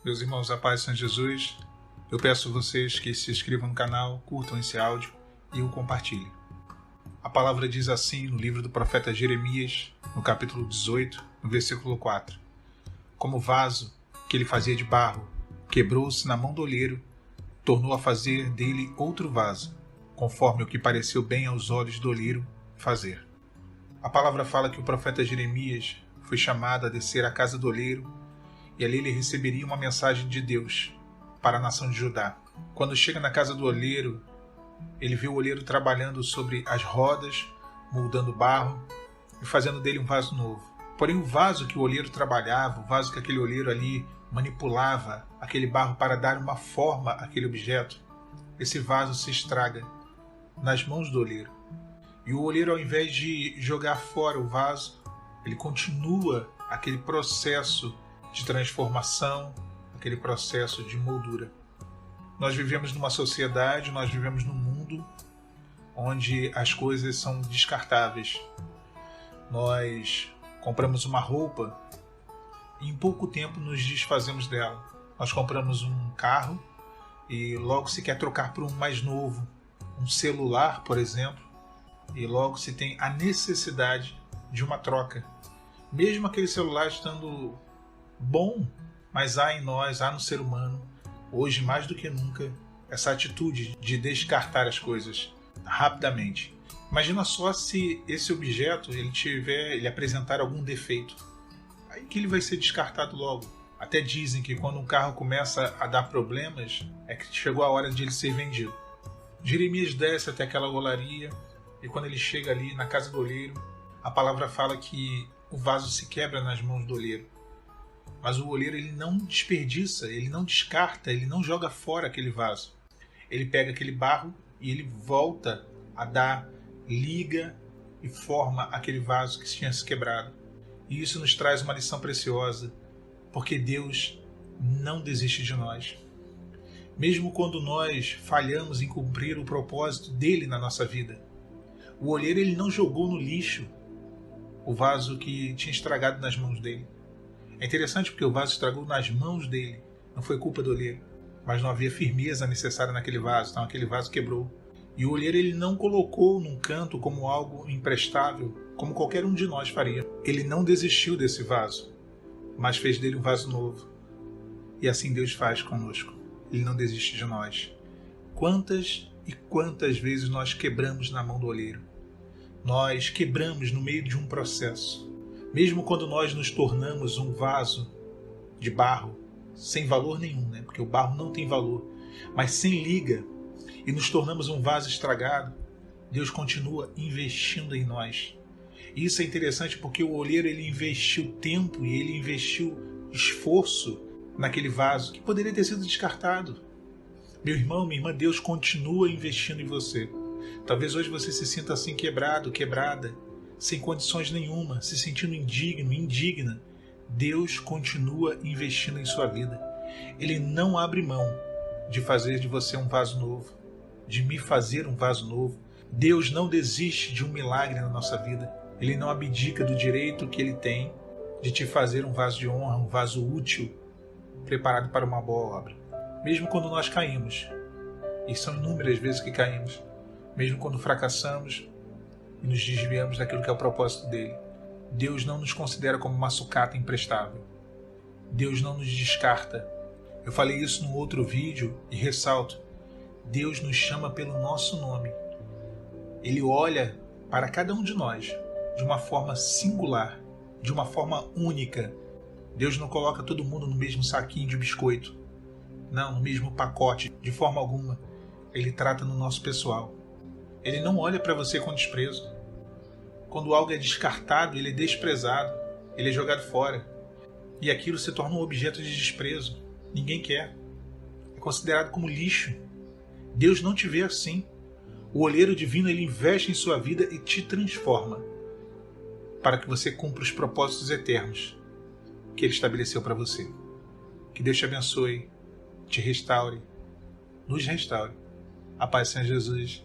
Meus irmãos, a paz de São Jesus, eu peço a vocês que se inscrevam no canal, curtam esse áudio e o compartilhem. A palavra diz assim no livro do profeta Jeremias, no capítulo 18, no versículo 4. Como vaso que ele fazia de barro, quebrou-se na mão do olheiro, tornou a fazer dele outro vaso, conforme o que pareceu bem aos olhos do olheiro fazer. A palavra fala que o profeta Jeremias foi chamado a descer à casa do olheiro e ali ele receberia uma mensagem de Deus para a nação de Judá. Quando chega na casa do olheiro, ele vê o olheiro trabalhando sobre as rodas, moldando barro e fazendo dele um vaso novo. Porém, o vaso que o olheiro trabalhava, o vaso que aquele olheiro ali manipulava, aquele barro para dar uma forma àquele objeto, esse vaso se estraga nas mãos do olheiro. E o olheiro, ao invés de jogar fora o vaso, ele continua aquele processo de transformação, aquele processo de moldura. Nós vivemos numa sociedade, nós vivemos num mundo onde as coisas são descartáveis. Nós compramos uma roupa e em pouco tempo nos desfazemos dela. Nós compramos um carro e logo se quer trocar por um mais novo, um celular, por exemplo, e logo se tem a necessidade de uma troca. Mesmo aquele celular estando bom, mas há em nós, há no ser humano, hoje mais do que nunca, essa atitude de descartar as coisas rapidamente. Imagina só se esse objeto ele apresentar algum defeito. Aí que ele vai ser descartado logo. Até dizem que quando um carro começa a dar problemas, é que chegou a hora de ele ser vendido. Jeremias desce até aquela olaria e quando ele chega ali na casa do olheiro, a palavra fala que o vaso se quebra nas mãos do olheiro. Mas o olheiro ele não desperdiça, ele não descarta, ele não joga fora aquele vaso. Ele pega aquele barro e ele volta a dar liga e forma aquele vaso que tinha se quebrado. E isso nos traz uma lição preciosa, porque Deus não desiste de nós. Mesmo quando nós falhamos em cumprir o propósito dele na nossa vida, o olheiro ele não jogou no lixo o vaso que tinha estragado nas mãos dele. É interessante porque o vaso estragou nas mãos dele. Não foi culpa do olheiro. Mas não havia firmeza necessária naquele vaso. Então aquele vaso quebrou. E o olheiro ele não colocou num canto como algo imprestável, como qualquer um de nós faria. Ele não desistiu desse vaso, mas fez dele um vaso novo. E assim Deus faz conosco. Ele não desiste de nós. Quantas e quantas vezes nós quebramos na mão do olheiro? Nós quebramos no meio de um processo. Mesmo quando nós nos tornamos um vaso de barro, sem valor nenhum, né? Porque o barro não tem valor, mas sem liga, e nos tornamos um vaso estragado, Deus continua investindo em nós. E isso é interessante porque o olheiro ele investiu tempo e ele investiu esforço naquele vaso que poderia ter sido descartado. Meu irmão, minha irmã, Deus continua investindo em você. Talvez hoje você se sinta assim quebrado, quebrada, sem condições nenhuma, se sentindo indigno, indigna. Deus continua investindo em sua vida. Ele não abre mão de fazer de você um vaso novo, de me fazer um vaso novo. Deus não desiste de um milagre na nossa vida. Ele não abdica do direito que ele tem de te fazer um vaso de honra, um vaso útil, preparado para uma boa obra. Mesmo quando nós caímos, e são inúmeras vezes que caímos, mesmo quando fracassamos e nos desviamos daquilo que é o propósito dele, Deus não nos considera como uma sucata imprestável. Deus não nos descarta. Eu falei isso num outro vídeo e ressalto. Deus nos chama pelo nosso nome. Ele olha para cada um de nós de uma forma singular, de uma forma única. Deus não coloca todo mundo no mesmo saquinho de biscoito. Não, no mesmo pacote, de forma alguma. Ele trata no nosso pessoal. Ele não olha para você com desprezo. Quando algo é descartado, ele é desprezado, ele é jogado fora. E aquilo se torna um objeto de desprezo. Ninguém quer. É considerado como lixo. Deus não te vê assim. O olheiro divino ele investe em sua vida e te transforma para que você cumpra os propósitos eternos que ele estabeleceu para você. Que Deus te abençoe, te restaure, nos restaure. A paz de Senhor Jesus.